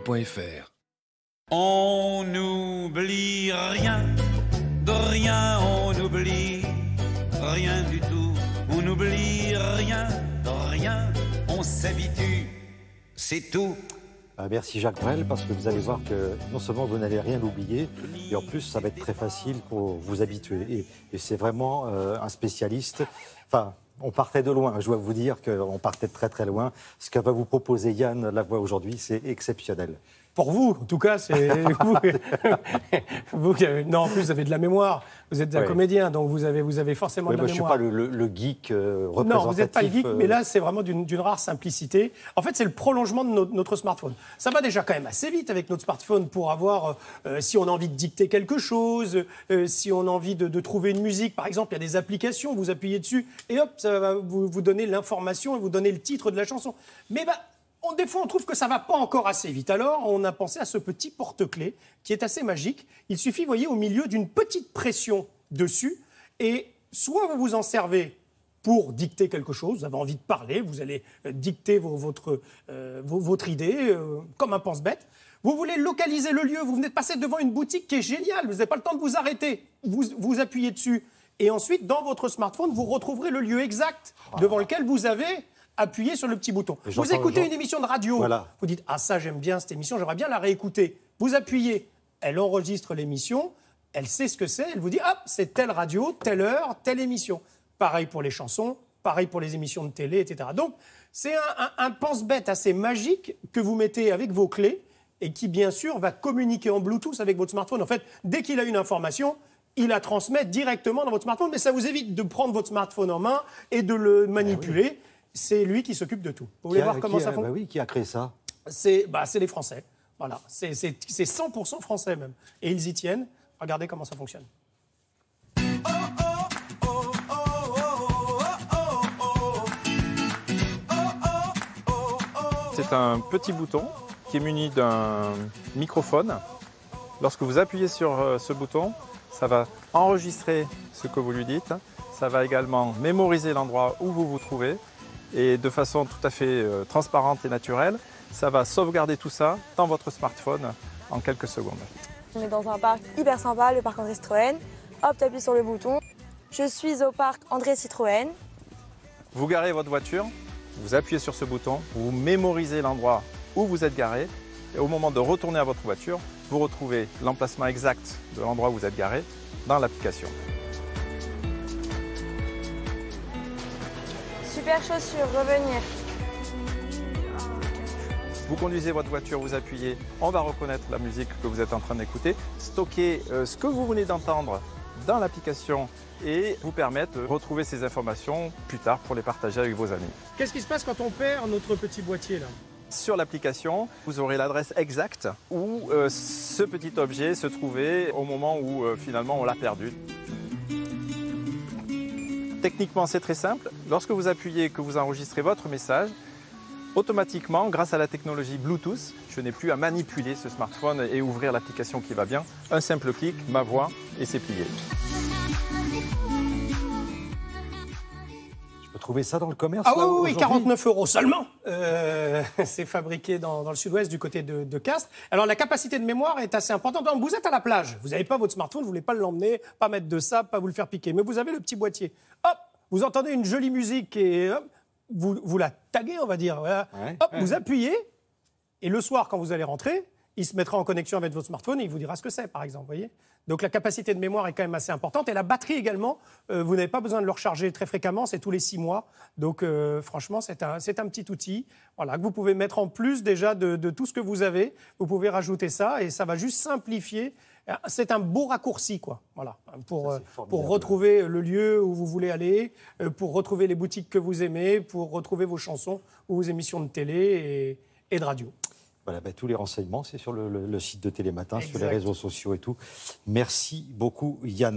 radioscoop.fr. On n'oublie rien, de rien on n'oublie rien du tout. On n'oublie rien, de rien, on s'habitue, c'est tout. Merci Jacques Brel, parce que vous allez voir que non seulement vous n'allez rien oublier, et en plus ça va être très facile pour vous habituer. Et c'est vraiment un spécialiste. Enfin, on partait de loin, je dois vous dire qu'on partait de très très loin. Ce que va vous proposer Yann Lavoie aujourd'hui, c'est exceptionnel. Pour vous, en tout cas, c'est vous. Non, en plus, vous avez de la mémoire. Vous êtes un comédien, donc vous avez forcément de la mémoire. Je ne suis pas le geek représentatif. Non, vous n'êtes pas le geek, mais là, c'est vraiment d'une rare simplicité. En fait, c'est le prolongement de notre smartphone. Ça va déjà quand même assez vite avec notre smartphone pour avoir, si on a envie de dicter quelque chose, si on a envie de trouver une musique. Par exemple, il y a des applications, vous appuyez dessus et hop, ça va vous donner l'information et vous donner le titre de la chanson. Mais des fois, on trouve que ça ne va pas encore assez vite. Alors, on a pensé à ce petit porte-clés qui est assez magique. Il suffit, vous voyez, au milieu d'une petite pression dessus. Et soit vous vous en servez pour dicter quelque chose, vous avez envie de parler, vous allez dicter votre idée comme un pense-bête. Vous voulez localiser le lieu, vous venez de passer devant une boutique qui est géniale, vous n'avez pas le temps de vous arrêter. Vous appuyez dessus. Et ensuite, dans votre smartphone, vous retrouverez le lieu exact devant lequel vous avez appuyez sur le petit bouton. Vous écoutez une émission de radio, vous dites « Ah ça j'aime bien cette émission, j'aimerais bien la réécouter ». Vous appuyez, elle enregistre l'émission, elle sait ce que c'est, elle vous dit « Hop, c'est telle radio, telle heure, telle émission ». Pareil pour les chansons, pareil pour les émissions de télé, etc. Donc c'est un pense-bête assez magique que vous mettez avec vos clés et qui bien sûr va communiquer en Bluetooth avec votre smartphone. En fait, dès qu'il a une information, il la transmet directement dans votre smartphone, mais ça vous évite de prendre votre smartphone en main et de le manipuler. Oui. C'est lui qui s'occupe de tout. Vous voulez voir comment ça fonctionne ? Oui, qui a créé ça ? C'est les Français. Voilà. C'est 100% français même. Et ils y tiennent. Regardez comment ça fonctionne. C'est un petit bouton qui est muni d'un microphone. Lorsque vous appuyez sur ce bouton, ça va enregistrer ce que vous lui dites. Ça va également mémoriser l'endroit où vous vous trouvez. Et de façon tout à fait transparente et naturelle, ça va sauvegarder tout ça dans votre smartphone en quelques secondes. On est dans un parc hyper sympa, le parc André Citroën. Hop, t'appuies sur le bouton. Je suis au parc André Citroën. Vous garez votre voiture, vous appuyez sur ce bouton, vous mémorisez l'endroit où vous êtes garé. Et au moment de retourner à votre voiture, vous retrouvez l'emplacement exact de l'endroit où vous êtes garé dans l'application. Super chose sur revenir. Vous conduisez votre voiture, vous appuyez, on va reconnaître la musique que vous êtes en train d'écouter, stocker ce que vous venez d'entendre dans l'application et vous permettre de retrouver ces informations plus tard pour les partager avec vos amis. Qu'est-ce qui se passe quand on perd notre petit boîtier là ? Sur l'application, vous aurez l'adresse exacte où ce petit objet se trouvait au moment où finalement on l'a perdu. Techniquement, c'est très simple. Lorsque vous appuyez, que vous enregistrez votre message, automatiquement, grâce à la technologie Bluetooth, je n'ai plus à manipuler ce smartphone et ouvrir l'application qui va bien. Un simple clic, ma voix, et c'est plié. Je peux trouver ça dans le commerce ? Ah oui, 49 € seulement. C'est fabriqué dans le sud-ouest, du côté de Castres. Alors, la capacité de mémoire est assez importante. Donc, vous êtes à la plage, vous n'avez pas votre smartphone, vous ne voulez pas l'emmener, pas mettre de sable, pas vous le faire piquer. Mais vous avez le petit boîtier. Hop, vous entendez une jolie musique et hop, vous la taguez, on va dire. Voilà. Vous appuyez et le soir, quand vous allez rentrer, il se mettra en connexion avec votre smartphone et il vous dira ce que c'est, par exemple. Voyez ? Donc la capacité de mémoire est quand même assez importante. Et la batterie également, vous n'avez pas besoin de le recharger très fréquemment, c'est tous les 6 mois. Donc franchement, c'est un petit outil que vous pouvez mettre en plus déjà de tout ce que vous avez. Vous pouvez rajouter ça et ça va juste simplifier. C'est un beau raccourci, quoi. Voilà, pour retrouver le lieu où vous voulez aller, pour retrouver les boutiques que vous aimez, pour retrouver vos chansons ou vos émissions de télé et de radio. Voilà, tous les renseignements, c'est sur le site de Télématin, sur les réseaux sociaux et tout. Merci beaucoup, Yann.